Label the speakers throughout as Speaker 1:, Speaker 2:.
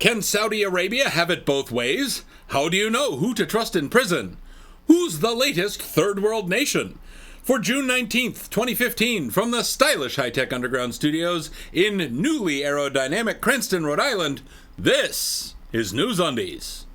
Speaker 1: Can Saudi Arabia have it both ways? How do you know who to trust in prison? Who's the latest third world nation? For June 19th, 2015, from the stylish high-tech underground studios in newly aerodynamic Cranston, Rhode Island, this is NewsUndies.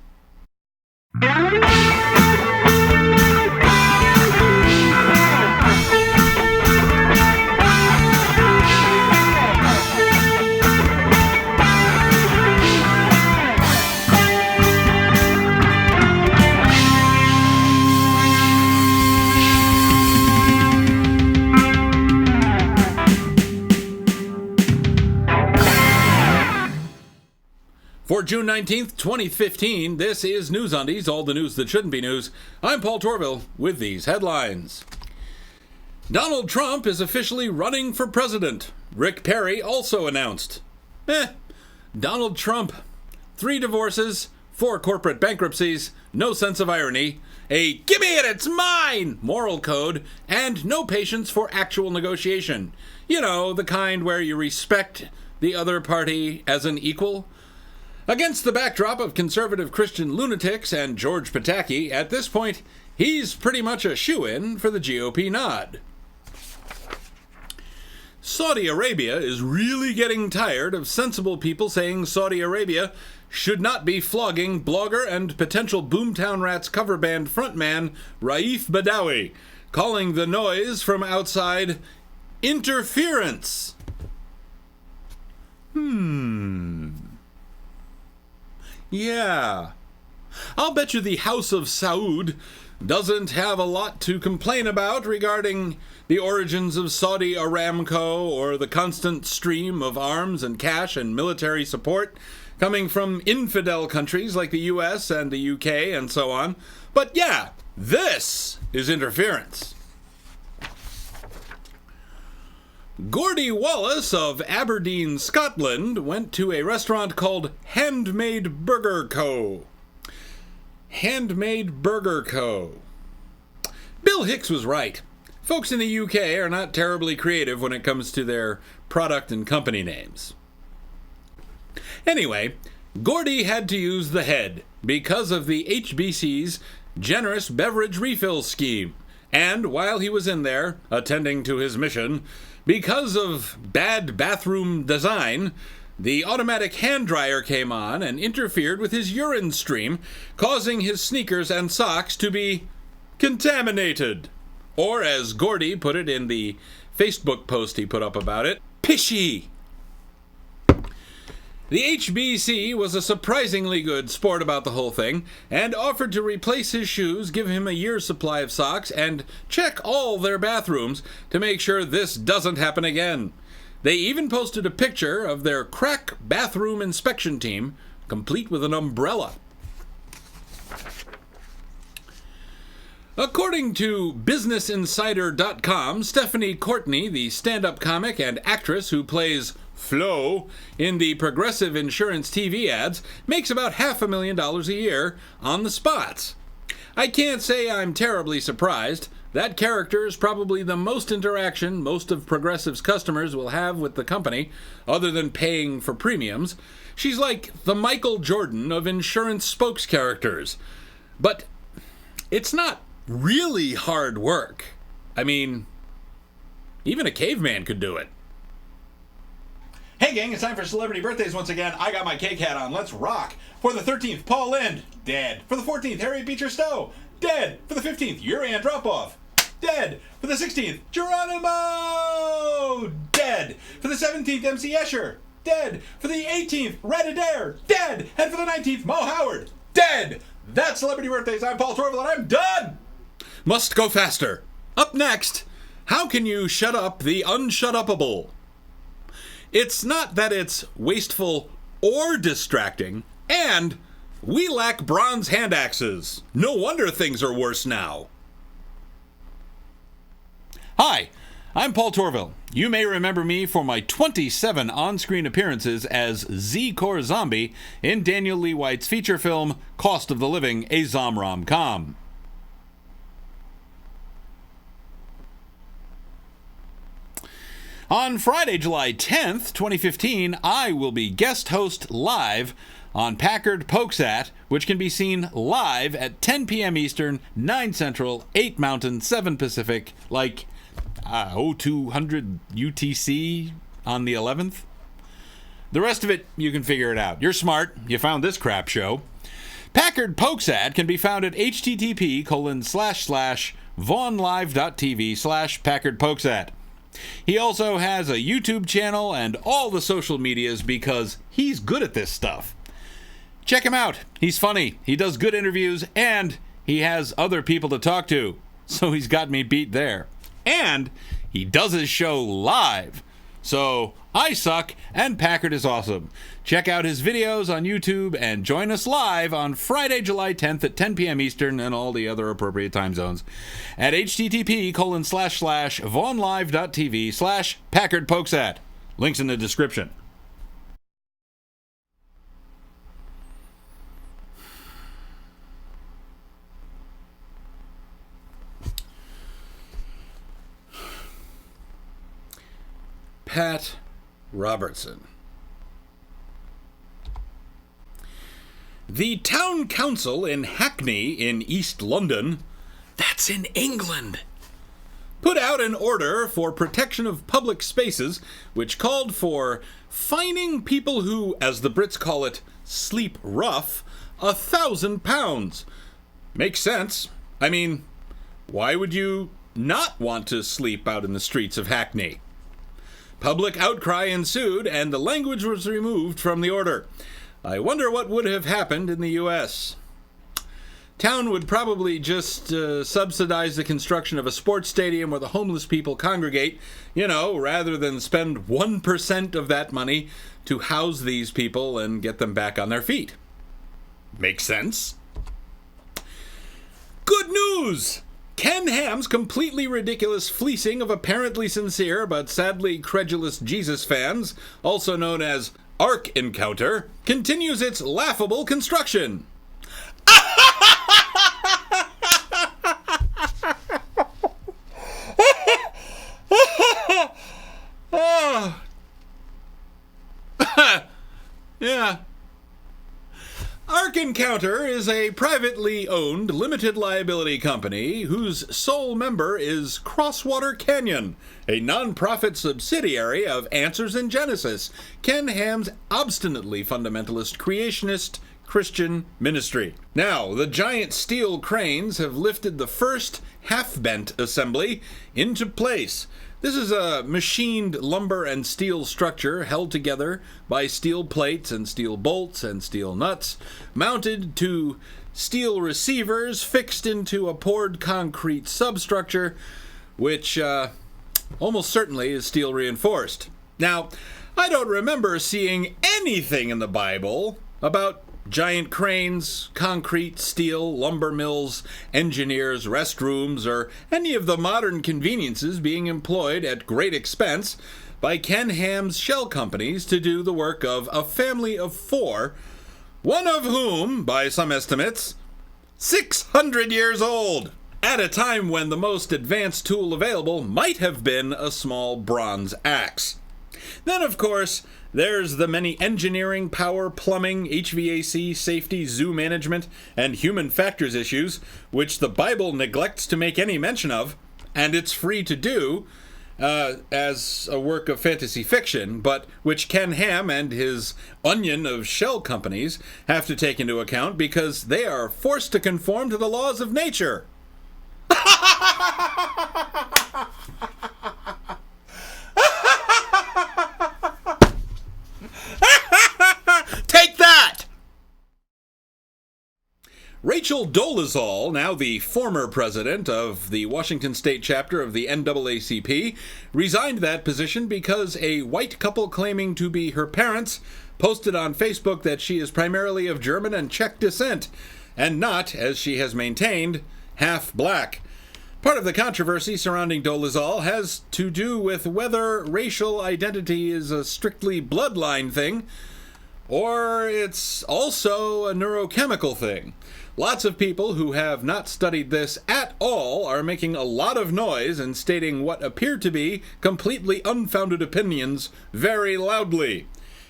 Speaker 1: For June 19th, 2015, this is NewsUndies, all the news that shouldn't be news. I'm Paul Torville with these headlines. Donald Trump is officially running for president. Rick Perry also announced. Donald Trump. 3 divorces, 4 corporate bankruptcies, no sense of irony, a "give me it, it's mine" moral code, and no patience for actual negotiation. You know, the kind where you respect the other party as an equal. Against the backdrop of conservative Christian lunatics and George Pataki, at this point, he's pretty much a shoo-in for the GOP nod. Saudi Arabia is really getting tired of sensible people saying Saudi Arabia should not be flogging blogger and potential Boomtown Rats cover band frontman Raif Badawi, calling the noise from outside interference. Yeah. I'll bet you the House of Saud doesn't have a lot to complain about regarding the origins of Saudi Aramco or the constant stream of arms and cash and military support coming from infidel countries like the US and the UK and so on. But yeah, this is interference. Gordy Wallace of Aberdeen, Scotland, went to a restaurant called Handmade Burger Co. Handmade Burger Co. Bill Hicks was right. Folks in the UK are not terribly creative when it comes to their product and company names. Anyway, Gordy had to use the head because of the HBC's generous beverage refill scheme. And while he was in there, attending to his mission, because of bad bathroom design, the automatic hand dryer came on and interfered with his urine stream, causing his sneakers and socks to be contaminated. Or, as Gordy put it in the Facebook post he put up about it, pishy. The HBC was a surprisingly good sport about the whole thing and offered to replace his shoes, give him a year's supply of socks, and check all their bathrooms to make sure this doesn't happen again. They even posted a picture of their crack bathroom inspection team, complete with an umbrella. According to BusinessInsider.com, Stephanie Courtney, the stand-up comic and actress who plays Flo in the Progressive Insurance TV ads, makes about $500,000 a year on the spots. I can't say I'm terribly surprised. That character is probably the most interaction most of Progressive's customers will have with the company, other than paying for premiums. She's like the Michael Jordan of insurance spokes characters. But it's not really hard work. I mean, even a caveman could do it. Hey gang, it's time for celebrity birthdays once again. I got my cake hat on. Let's rock. For the 13th, Paul Lynde, dead. For the 14th, Harriet Beecher Stowe, dead. For the 15th, Yuri Andropov, dead. For the 16th, Geronimo, dead. For the 17th, MC Escher, dead. For the 18th, Red Adair, dead. And for the 19th, Mo Howard, dead. That's celebrity birthdays. I'm Paul Torville and I'm done. Must go faster. Up next, how can you shut up the unshut-upable? It's not that it's wasteful or distracting, and we lack bronze hand axes. No wonder things are worse now. Hi, I'm Paul Torville. You may remember me for my 27 on-screen appearances as Z-Core Zombie in Daniel Lee White's feature film, Cost of the Living, a Zom-Rom-Com. On Friday, July 10th, 2015, I will be guest host live on Packard Pokesat, which can be seen live at 10 p.m. Eastern, 9 Central, 8 Mountain, 7 Pacific, like 0200 UTC on the 11th. The rest of it, you can figure it out. You're smart. You found this crap show. Packard Pokesat can be found at http://vaughanlive.tv/Packard Pokesat. He also has a YouTube channel and all the social medias because he's good at this stuff. Check him out. He's funny. He does good interviews, and he has other people to talk to. So he's got me beat there. And he does his show live. So I suck, and Packard is awesome. Check out his videos on YouTube and join us live on Friday, July 10th at 10 p.m. Eastern and all the other appropriate time zones at http://vaughanlive.tv/Packard Pokesat. Links in the description. Pat Robertson. The town council in Hackney in East London, that's in England, put out an order for protection of public spaces which called for fining people who, as the Brits call it, sleep rough, £1,000. Makes sense. I mean, why would you not want to sleep out in the streets of Hackney? Public outcry ensued, and the language was removed from the order. I wonder what would have happened in the U.S. Town would probably just subsidize the construction of a sports stadium where the homeless people congregate, rather than spend 1% of that money to house these people and get them back on their feet. Makes sense. Good news! Ken Ham's completely ridiculous fleecing of apparently sincere but sadly credulous Jesus fans, also known as Ark Encounter, continues its laughable construction. Yeah. Ark Encounter is a privately owned limited liability company whose sole member is Crosswater Canyon, a non-profit subsidiary of Answers in Genesis, Ken Ham's obstinately fundamentalist creationist Christian ministry. Now, the giant steel cranes have lifted the first half-bent assembly into place. This is a machined lumber and steel structure held together by steel plates and steel bolts and steel nuts, mounted to steel receivers fixed into a poured concrete substructure, which almost certainly is steel reinforced. Now, I don't remember seeing anything in the Bible about giant cranes, concrete, steel, lumber mills, engineers, restrooms, or any of the modern conveniences being employed at great expense by Ken Ham's shell companies to do the work of a family of 4, one of whom, by some estimates, 600 years old, at a time when the most advanced tool available might have been a small bronze axe. Then, of course, there's the many engineering, power, plumbing, HVAC, safety, zoo management, and human factors issues, which the Bible neglects to make any mention of, and it's free to do, as a work of fantasy fiction, but which Ken Ham and his onion of shell companies have to take into account because they are forced to conform to the laws of nature. Take that! Rachel Dolezal, now the former president of the Washington State chapter of the NAACP, resigned that position because a white couple claiming to be her parents posted on Facebook that she is primarily of German and Czech descent, and not, as she has maintained, half black. Part of the controversy surrounding Dolezal has to do with whether racial identity is a strictly bloodline thing, Or it's also a neurochemical thing. Lots of people who have not studied this at all are making a lot of noise and stating what appear to be completely unfounded opinions very loudly.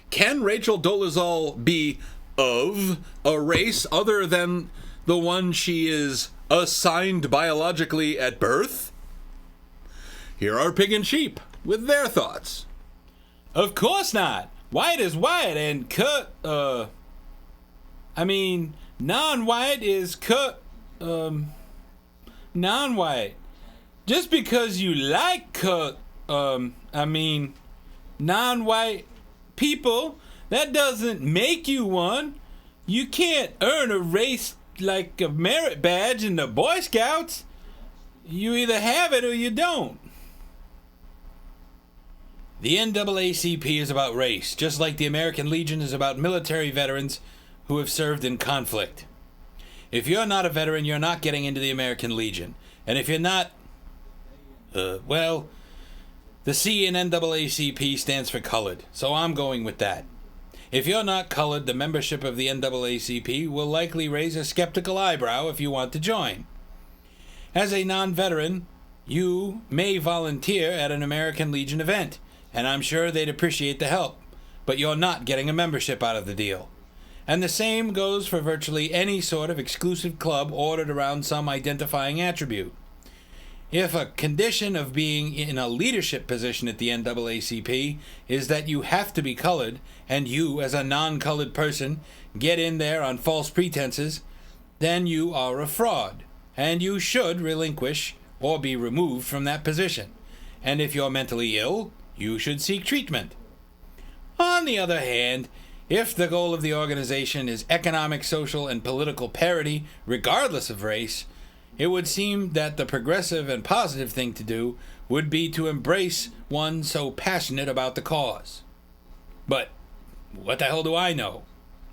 Speaker 1: Can Rachel Dolezal be of a race other than the one she is assigned biologically at birth? Here are Pig and Sheep with their thoughts.
Speaker 2: Of course not. White is white and non-white is non-white. Just because you like non-white people, that doesn't make you one. You can't earn a race like a merit badge in the Boy Scouts. You either have it or you don't. The NAACP is about race, just like the American Legion is about military veterans who have served in conflict. If you're not a veteran, you're not getting into the American Legion. And if you're not, the C in NAACP stands for colored, so I'm going with that. If you're not colored, the membership of the NAACP will likely raise a skeptical eyebrow if you want to join. As a non-veteran, you may volunteer at an American Legion event, and I'm sure they'd appreciate the help, but you're not getting a membership out of the deal. And the same goes for virtually any sort of exclusive club ordered around some identifying attribute. If a condition of being in a leadership position at the NAACP is that you have to be colored, and you, as a non-colored person, get in there on false pretenses, then you are a fraud, and you should relinquish or be removed from that position. And if you're mentally ill, you should seek treatment. On the other hand, if the goal of the organization is economic, social, and political parity, regardless of race, it would seem that the progressive and positive thing to do would be to embrace one so passionate about the cause. But what the hell do I know?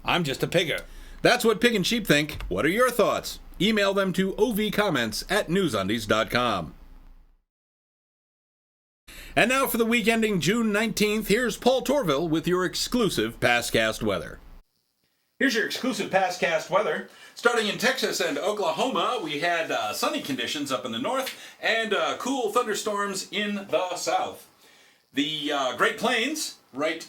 Speaker 2: I'm just a pigger.
Speaker 1: That's what Pig and Sheep think. What are your thoughts? Email them to ovcomments@newsundies.com. And now for the week ending June 19th, here's Paul Torville with your exclusive Pastcast weather. Here's your exclusive Pastcast weather. Starting in Texas and Oklahoma, we had sunny conditions up in the north and cool thunderstorms in the south. The Great Plains, right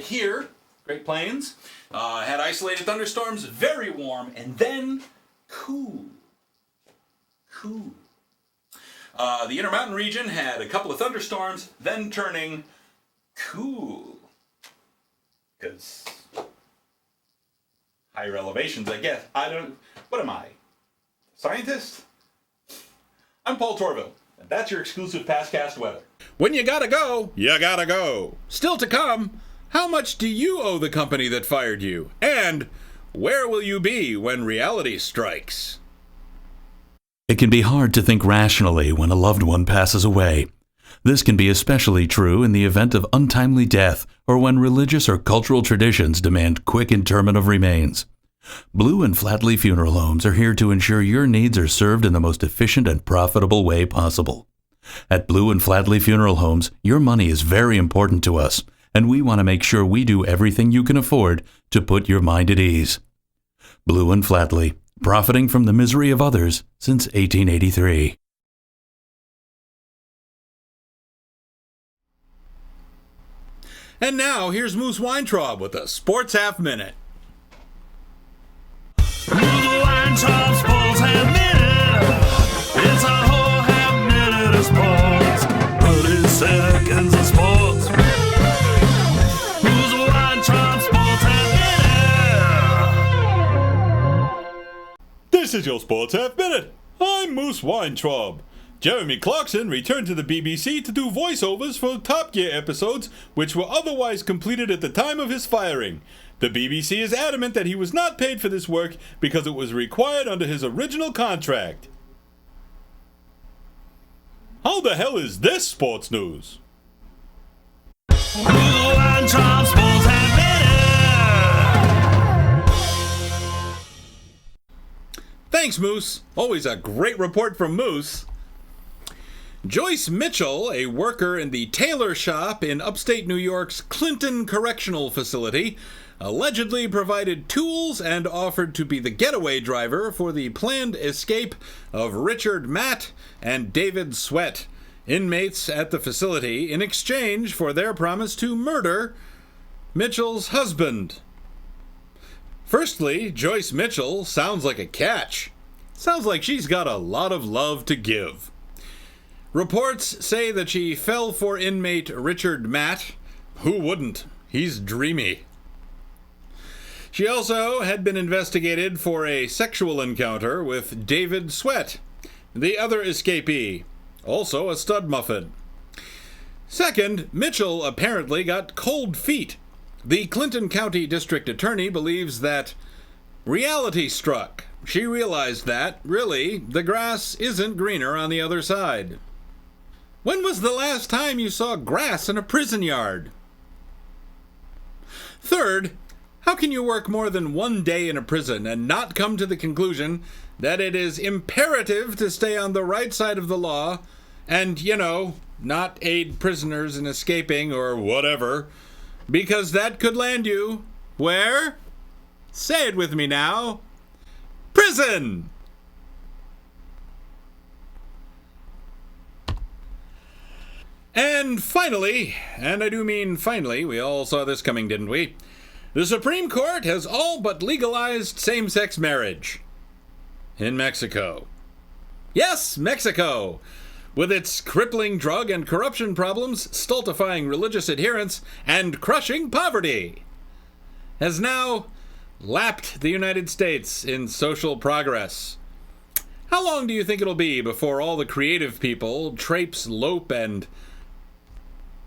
Speaker 1: here, Great Plains, had isolated thunderstorms, very warm, and then cool. The Intermountain region had a couple of thunderstorms, then turning cool. Because higher elevations, I guess. What am I? Scientist? I'm Paul Torville, and that's your exclusive Pastcast weather. When you gotta go, you gotta go. Still to come, how much do you owe the company that fired you? And where will you be when reality strikes?
Speaker 3: It can be hard to think rationally when a loved one passes away. This can be especially true in the event of untimely death or when religious or cultural traditions demand quick interment of remains. Blue and Flatley Funeral Homes are here to ensure your needs are served in the most efficient and profitable way possible. At Blue and Flatley Funeral Homes, your money is very important to us, and we want to make sure we do everything you can afford to put your mind at ease. Blue and Flatley, profiting from the misery of others since 1883.
Speaker 1: And now, here's Moose Weintraub with a Sports Half Minute.
Speaker 4: Moose Weintraub Sports Half Minute. It's a whole half minute of sports. 30 seconds of sports. Moose Weintraub Sports Half Minute.
Speaker 5: This is your Sports Half Minute. I'm Moose Weintraub. Jeremy Clarkson returned to the BBC to do voiceovers for Top Gear episodes, which were otherwise completed at the time of his firing. The BBC is adamant that he was not paid for this work because it was required under his original contract. How the hell is this sports news?
Speaker 4: Moose Weintraub Sports Half Minute.
Speaker 1: Thanks, Moose. Always a great report from Moose. Joyce Mitchell, a worker in the tailor shop in upstate New York's Clinton Correctional Facility, allegedly provided tools and offered to be the getaway driver for the planned escape of Richard Matt and David Sweat, inmates at the facility, in exchange for their promise to murder Mitchell's husband. Firstly, Joyce Mitchell sounds like a catch. Sounds like she's got a lot of love to give. Reports say that she fell for inmate Richard Matt. Who wouldn't? He's dreamy. She also had been investigated for a sexual encounter with David Sweat, the other escapee, also a stud muffin. Second, Mitchell apparently got cold feet. The Clinton County District Attorney believes that reality struck. She realized that, really, the grass isn't greener on the other side. When was the last time you saw grass in a prison yard? Third, how can you work more than one day in a prison and not come to the conclusion that it is imperative to stay on the right side of the law and, not aid prisoners in escaping or whatever, because that could land you where? Say it with me now. Prison! And finally, and I do mean finally, we all saw this coming, didn't we? The Supreme Court has all but legalized same-sex marriage in Mexico. Yes, Mexico! With its crippling drug and corruption problems, stultifying religious adherence, and crushing poverty, has now lapped the United States in social progress. How long do you think it'll be before all the creative people traipse, lope, and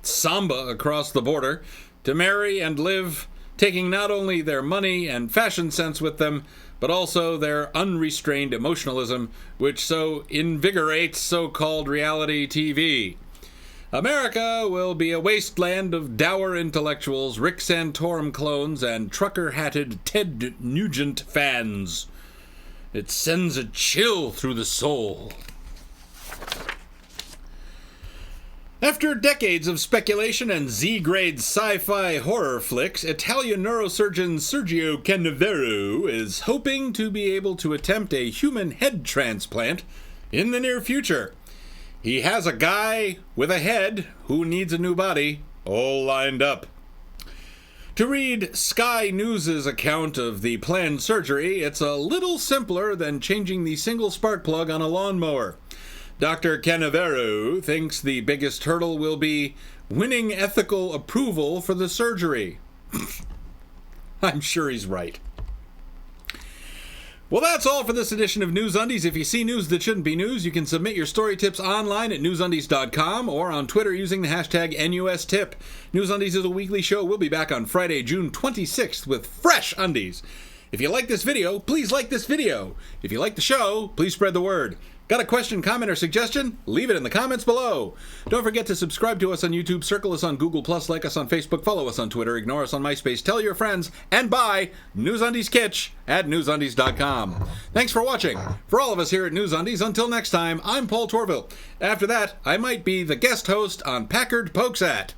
Speaker 1: samba across the border to marry and live, taking not only their money and fashion sense with them, but also their unrestrained emotionalism, which so invigorates so-called reality TV? America will be a wasteland of dour intellectuals, Rick Santorum clones, and trucker-hatted Ted Nugent fans. It sends a chill through the soul. After decades of speculation and Z-grade sci-fi horror flicks, Italian neurosurgeon Sergio Canavero is hoping to be able to attempt a human head transplant in the near future. He has a guy with a head who needs a new body all lined up. To read Sky News' account of the planned surgery, it's a little simpler than changing the single spark plug on a lawnmower. Dr. Canavero thinks the biggest hurdle will be winning ethical approval for the surgery. I'm sure he's right. Well, that's all for this edition of NewsUndies. If you see news that shouldn't be news, you can submit your story tips online at newsundies.com or on Twitter using the hashtag NUSTip. NewsUndies is a weekly show. We'll be back on Friday, June 26th with fresh undies. If you like this video, please like this video. If you like the show, please spread the word. Got a question, comment, or suggestion? Leave it in the comments below. Don't forget to subscribe to us on YouTube, circle us on Google+, like us on Facebook, follow us on Twitter, ignore us on MySpace, tell your friends, and buy NewsUndies Kitsch at newsundies.com. Thanks for watching. For all of us here at NewsUndies, until next time, I'm Paul Torville. After that, I might be the guest host on Packard Pokes At.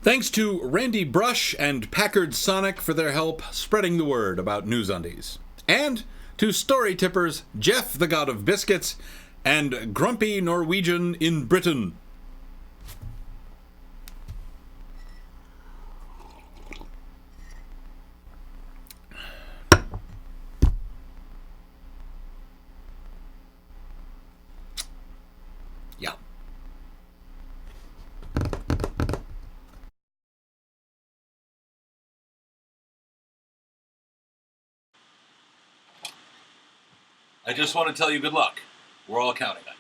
Speaker 1: Thanks to Randy Brush and Packard Sonic for their help spreading the word about NewsUndies. And to story tippers Jeff the God of Biscuits and Grumpy Norwegian in Britain. Yeah.
Speaker 6: I just want to tell you good luck. We're all counting on you.